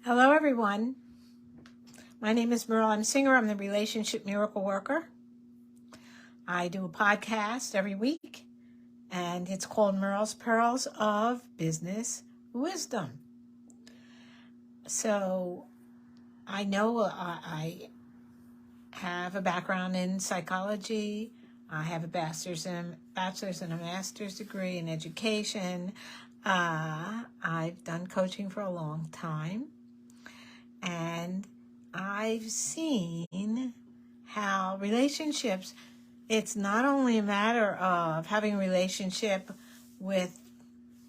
Hello, everyone. My name is Merle. I'm a singer. I'm the Relationship Miracle Worker. I do a podcast every week, and it's called Merle's Pearls of Business Wisdom. So I know I have a background in psychology. I have a bachelor's and a master's degree in education. I've done coaching for a long time. And I've seen how relationships, it's not only a matter of having a relationship with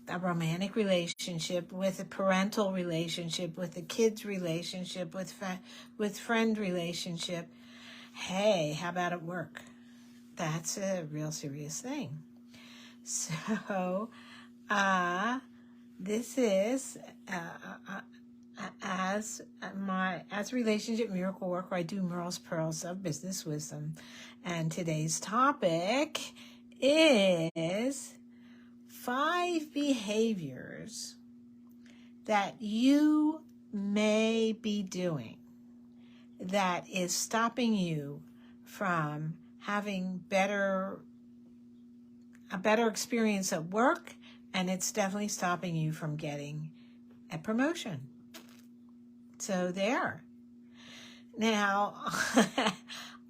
a romantic relationship, with a parental relationship, with a kid's relationship, with friend relationship. Hey, how about at work? That's a real serious thing. So, this is as a relationship miracle worker, I do Merle's Pearls of Business Wisdom, and today's topic is 5 behaviors that you may be doing that is stopping you from having a better experience at work, and it's definitely stopping you from getting a promotion. So there. Now,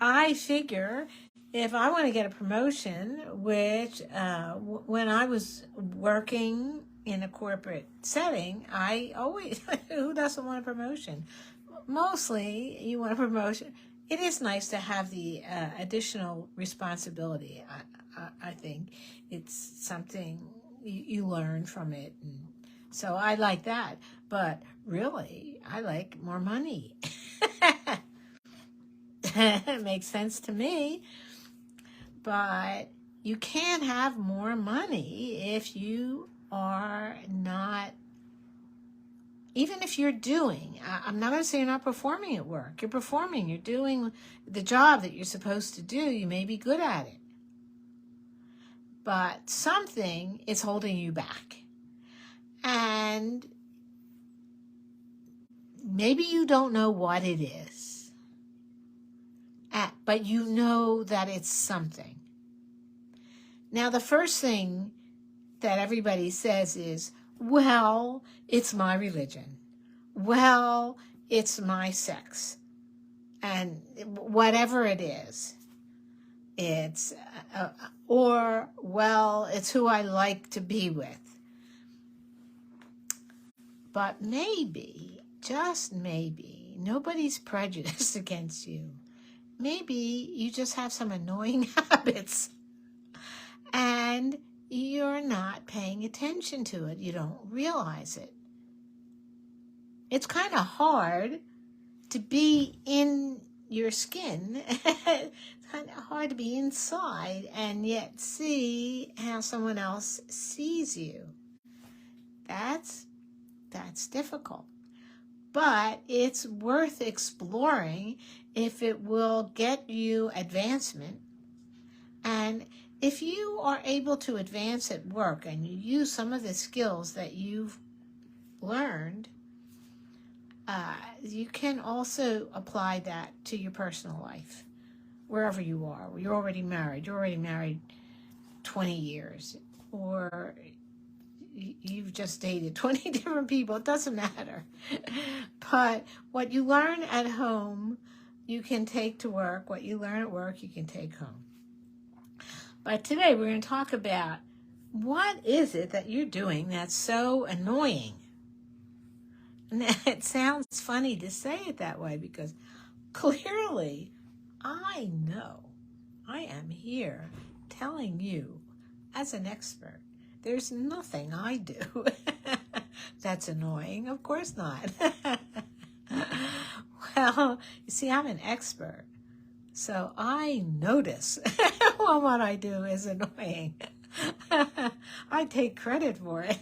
I figure if I want to get a promotion, which when I was working in a corporate setting, I always, who doesn't want a promotion? Mostly you want a promotion. It is nice to have the additional responsibility. I think it's something you learn from it. And so I like that. But really, I like more money. It makes sense to me. But you can't have more money if you are not, even if you're doing, I'm not going to say you're not performing at work. You're performing. You're doing the job that you're supposed to do. You may be good at it. But something is holding you back. And maybe you don't know what it is, but you know that it's something. Now, the first thing that everybody says is, well, it's my religion. Well, it's my sex. And whatever it is, it's, or, well, it's who I like to be with. But maybe, just maybe, nobody's prejudiced against you. Maybe you just have some annoying habits and you're not paying attention to it. You don't realize it. It's kind of hard to be in your skin. It's kind of hard to be inside and yet see how someone else sees you. That's difficult. But it's worth exploring if it will get you advancement. And if you are able to advance at work and you use some of the skills that you've learned, you can also apply that to your personal life, wherever you are. You're already married 20 years, or you've just dated 20 different people. It doesn't matter. But what you learn at home, you can take to work. What you learn at work, you can take home. But today we're going to talk about what is it that you're doing that's so annoying. And it sounds funny to say it that way because clearly I know I am here telling you as an expert. There's nothing I do that's annoying. Of course not. Well, you see, I'm an expert. So I notice when what I do is annoying. I take credit for it.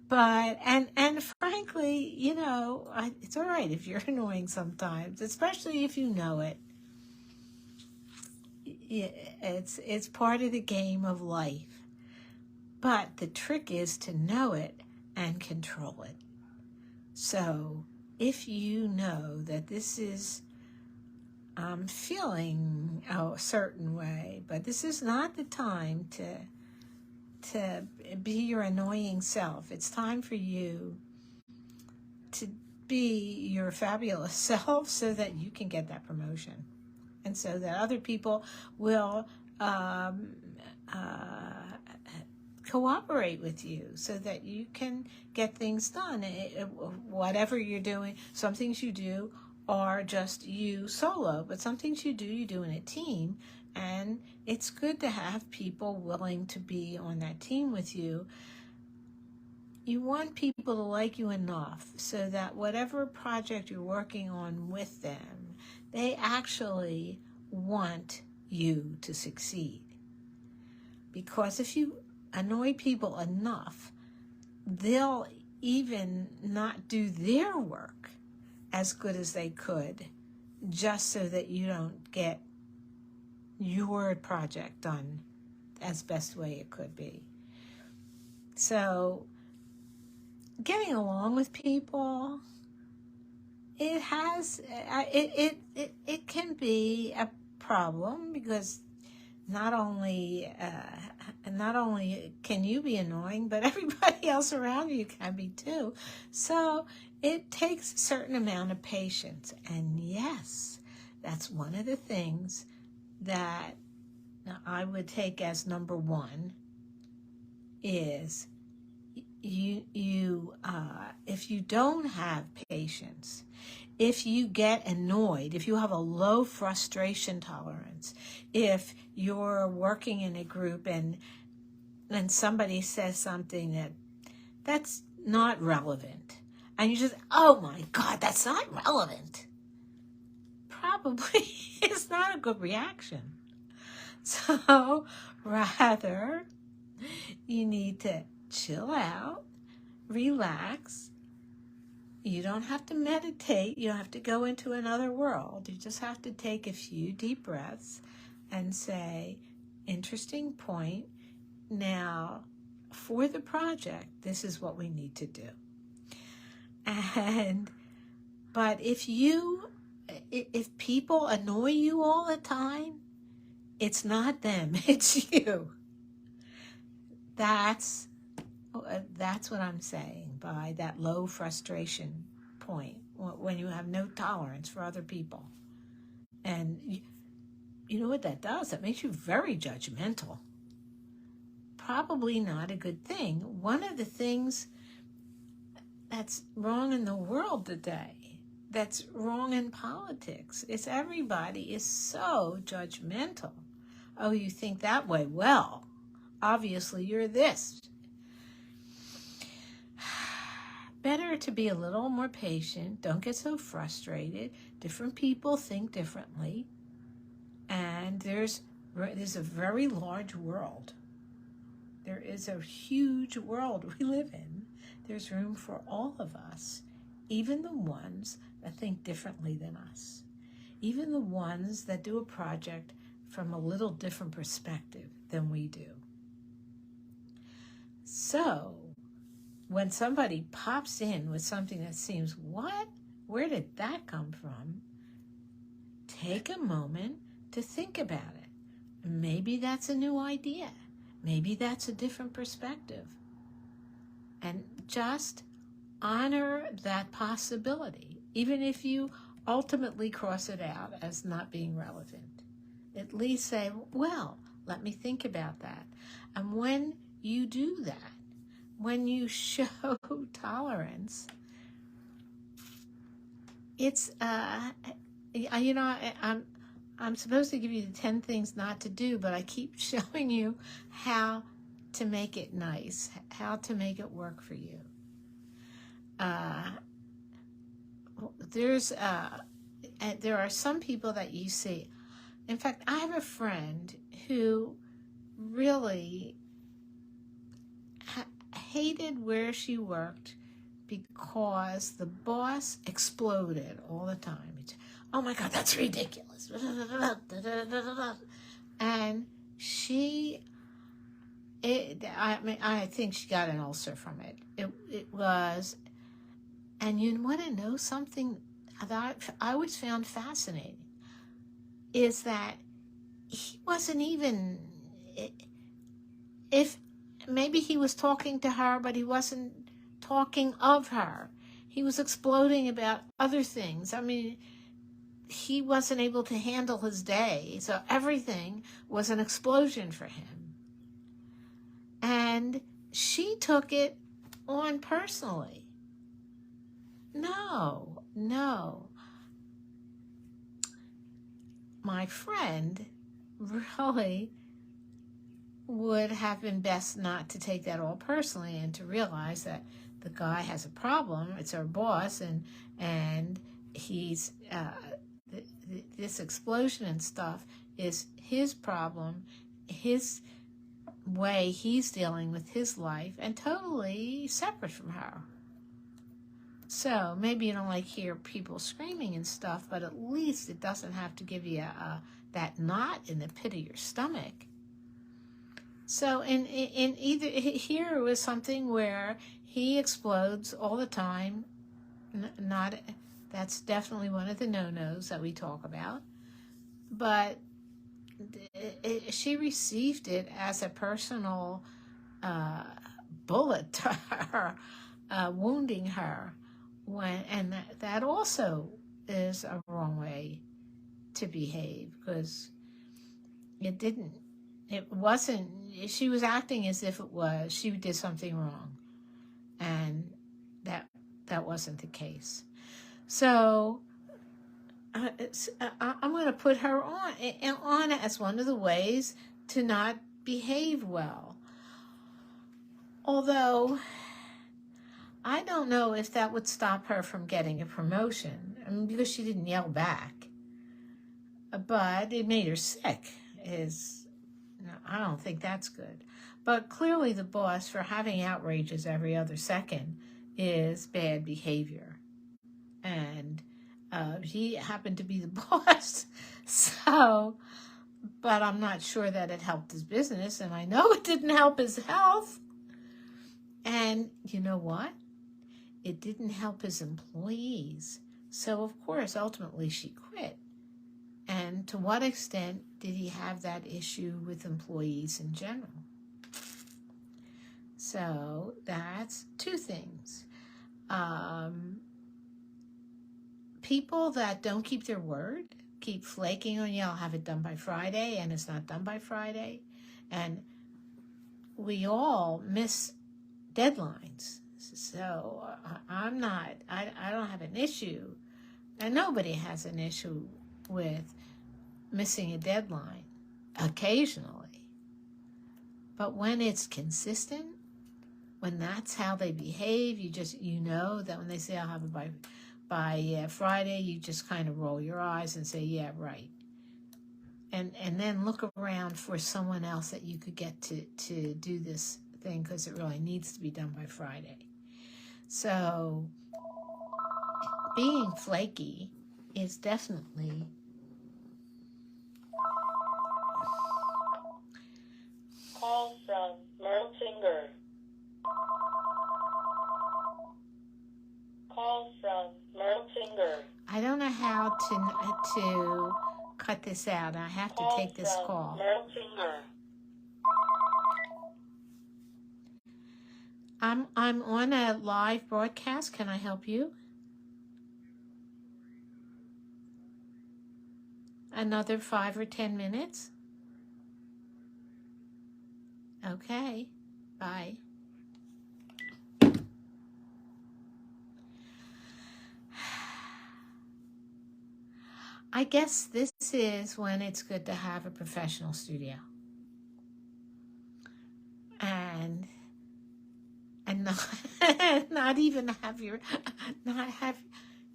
But, and frankly, you know, it's all right if you're annoying sometimes, especially if you know it. It's part of the game of life. But the trick is to know it and control it. So if you know that this is feeling a certain way, but this is not the time to be your annoying self. It's time for you to be your fabulous self so that you can get that promotion, and so that other people will cooperate with you so that you can get things done. Whatever you're doing, some things you do are just you solo, but some things you do in a team, and it's good to have people willing to be on that team with you. You want people to like you enough so that whatever project you're working on with them, they actually want you to succeed. Because if you annoy people enough, they'll even not do their work as good as they could just so that you don't get your project done as best way it could be. So getting along with people, it can be a problem, because not only can you be annoying, but everybody else around you can be too. So it takes a certain amount of patience. And yes, that's one of the things that I would take as number one is if you don't have patience, if you get annoyed, if you have a low frustration tolerance, if you're working in a group and somebody says something that's not relevant, and you just, oh my God, that's not relevant, probably it's not a good reaction. So rather, you need to chill out, relax. You don't have to meditate. You don't have to go into another world. You just have to take a few deep breaths and say, interesting point. Now, for the project, this is what we need to do. But if people annoy you all the time, it's not them, it's you. That's what I'm saying by that low frustration point, when you have no tolerance for other people. And you know what that does? That makes you very judgmental. Probably not a good thing. One of the things that's wrong in the world today, that's wrong in politics, is everybody is so judgmental. Oh, you think that way? Well, obviously you're this. Better to be a little more patient. Don't get so frustrated. Different people think differently. And there's a very large world. There is a huge world we live in. There's room for all of us, even the ones that think differently than us, even the ones that do a project from a little different perspective than we do. So when somebody pops in with something that seems, what? Where did that come from? Take a moment to think about it. Maybe that's a new idea. Maybe that's a different perspective. And just honor that possibility, even if you ultimately cross it out as not being relevant. At least say, well, let me think about that. And when you do that, when you show tolerance, it's, I'm supposed to give you the 10 things not to do, but I keep showing you how to make it nice, how to make it work for you. There are some people that you see. In fact, I have a friend who really hated where she worked because the boss exploded all the time. Oh my God, that's ridiculous. And I think she got an ulcer from it. It was And you want to know something that I always found fascinating is that he wasn't even, if maybe he was talking to her, but he wasn't talking of her. He was exploding about other things. I mean, he wasn't able to handle his day, so everything was an explosion for him. And she took it on personally. No. My friend really would have been best not to take that all personally and to realize that the guy has a problem. It's our boss, and he's this explosion and stuff is his problem, his way he's dealing with his life, and totally separate from her. So maybe you don't like hear people screaming and stuff, but at least it doesn't have to give you that knot in the pit of your stomach. So in either here it was something where he explodes all the time. Not that's definitely one of the no-nos that we talk about. But she received it as a personal bullet to her, wounding her. And that also is a wrong way to behave, because it wasn't, she was acting as if it was, she did something wrong. And that wasn't the case. So I'm going to put her on as one of the ways to not behave well. Although I don't know if that would stop her from getting a promotion. I mean, because she didn't yell back. But it made her sick. I don't think that's good. But clearly the boss, for having outrages every other second, is bad behavior. And he happened to be the boss. So, but I'm not sure that it helped his business. And I know it didn't help his health. And you know what? It didn't help his employees. So, of course, ultimately she quit. And to what extent did he have that issue with employees in general? So, that's two things. People that don't keep their word, keep flaking on you, I'll have it done by Friday, and it's not done by Friday. And we all miss deadlines. So I don't have an issue, and nobody has an issue with missing a deadline occasionally. But when it's consistent, when that's how they behave, you know that when they say I'll have it by Friday, you just kind of roll your eyes and say, yeah, right. And then look around for someone else that you could get to do this thing, because it really needs to be done by Friday. So being flaky is definitely call from Merle. Call from Merle. I don't know how to cut this out. I have to take this call. Merle. I'm on a live broadcast. Can I help you? Another 5 or 10 minutes? Okay. Bye. I guess this is when it's good to have a professional studio. And not even have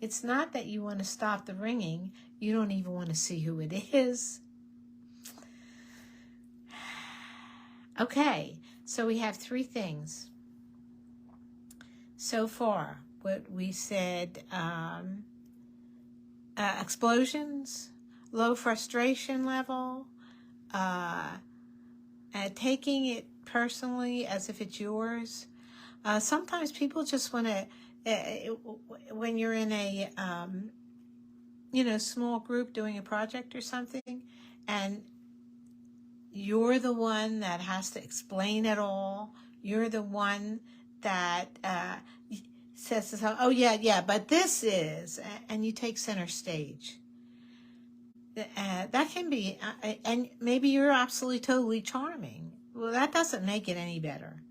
it's not that you want to stop the ringing. You don't even want to see who it is. Okay, so we have 3 things so far. What we said, explosions, low frustration level, taking it personally as if it's yours. Sometimes people just want to when you're in a small group doing a project or something, and you're the one that has to explain it all. You're the one that says to someone, "Oh yeah, but this is," and you take center stage. That can be, and maybe you're absolutely totally charming. Well, that doesn't make it any better.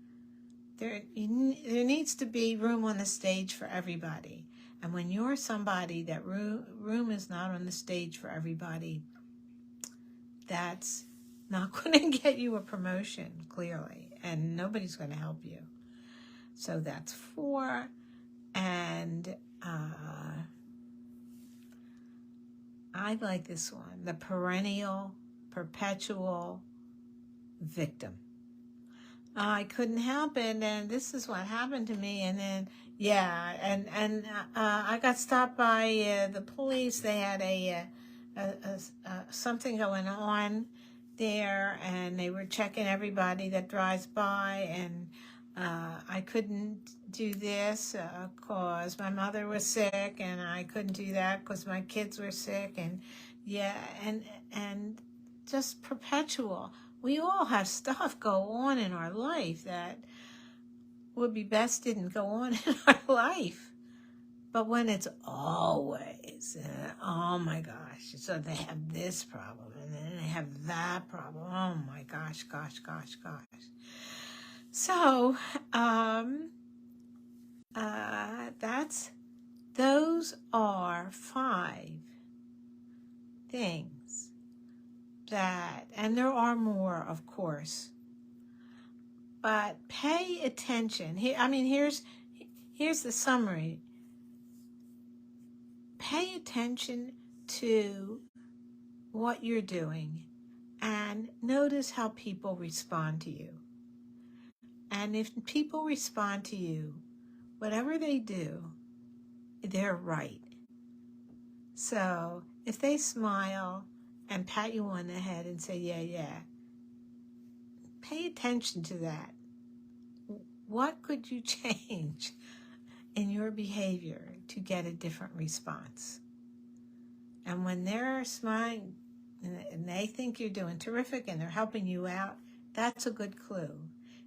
There needs to be room on the stage for everybody. And when you're somebody that room is not on the stage for everybody, that's not going to get you a promotion, clearly, and nobody's going to help you. So that's 4. And I like this one, the perpetual victim. I couldn't help it, and this is what happened to me. And then, I got stopped by the police. They had a something going on there, and they were checking everybody that drives by, and I couldn't do this because my mother was sick, and I couldn't do that because my kids were sick, and and just perpetual. We all have stuff go on in our life that would be best didn't go on in our life. But when it's always, oh my gosh, so they have this problem and then they have that problem. Oh my gosh. So, those are 5 things that, and there are more, of course, but pay attention. Here's the summary. Pay attention to what you're doing and notice how people respond to you. And if people respond to you, whatever they do, they're right. So if they smile and pat you on the head and say, yeah, pay attention to that. What could you change in your behavior to get a different response? And when they're smiling and they think you're doing terrific and they're helping you out, that's a good clue.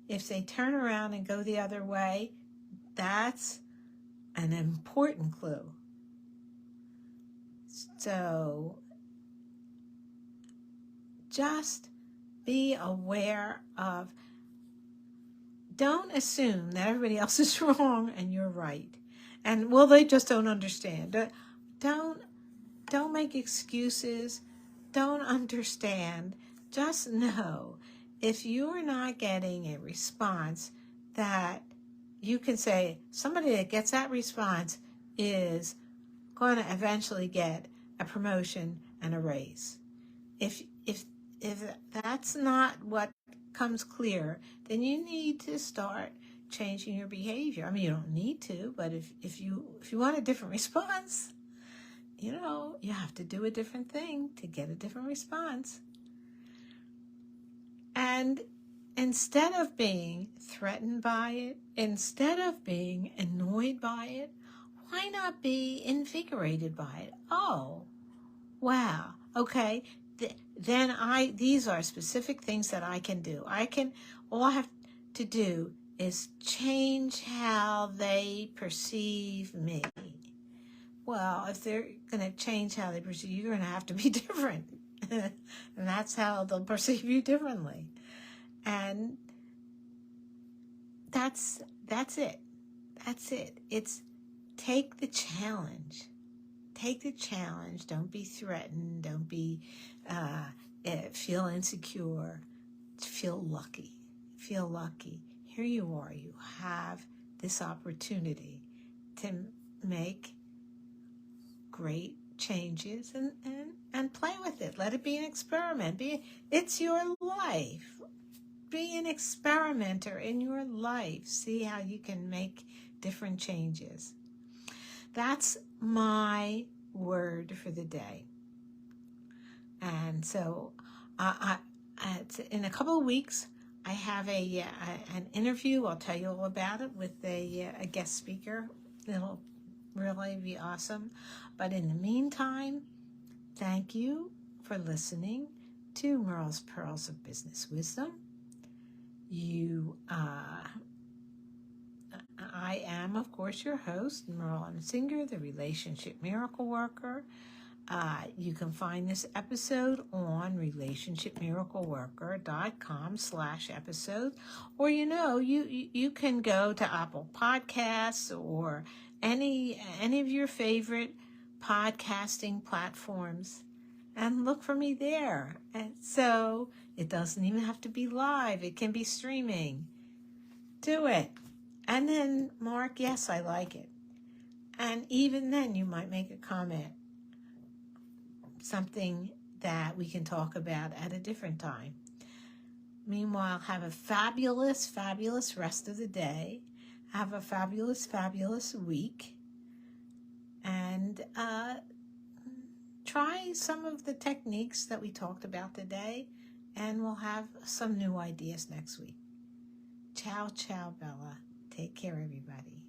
If they turn around and go the other way, that's an important clue. So just be aware of, don't assume that everybody else is wrong and you're right. And, well, they just don't understand. Don't make excuses. Don't understand. Just know if you're not getting a response that you can say, somebody that gets that response is going to eventually get a promotion and a raise. If that's not what comes clear, then you need to start changing your behavior. You don't need to, but if you want a different response, you have to do a different thing to get a different response. And instead of being threatened by it, instead of being annoyed by it, why not be invigorated by it? Oh, wow. Okay. Then these are specific things that I can do. All I have to do is change how they perceive me. Well, if they're going to change how they perceive you, you're going to have to be different. And that's how they'll perceive you differently. And that's it. That's it. It's take the challenge. Take the challenge. Don't be threatened. Don't be feel insecure. Feel lucky. Feel lucky. Here you are. You have this opportunity to make great changes and play with it. Let it be an experiment. It's your life. Be an experimenter in your life. See how you can make different changes. That's my word for the day. And so in a couple of weeks, I have an interview. I'll tell you all about it with a guest speaker. It'll really be awesome. But in the meantime, thank you for listening to Merle's Pearls of Business Wisdom. I am, of course, your host, Merle Singer, the Relationship Miracle Worker. You can find this episode on relationshipmiracleworker.com/episode, or you can go to Apple Podcasts or any of your favorite podcasting platforms and look for me there. And so it doesn't even have to be live; it can be streaming. Do it, and then mark yes, I like it, and even then you might make a comment. Something that we can talk about at a different time. Meanwhile, have a fabulous, fabulous rest of the day. Have a fabulous, fabulous week. And try some of the techniques that we talked about today. And we'll have some new ideas next week. Ciao, ciao, Bella. Take care, everybody.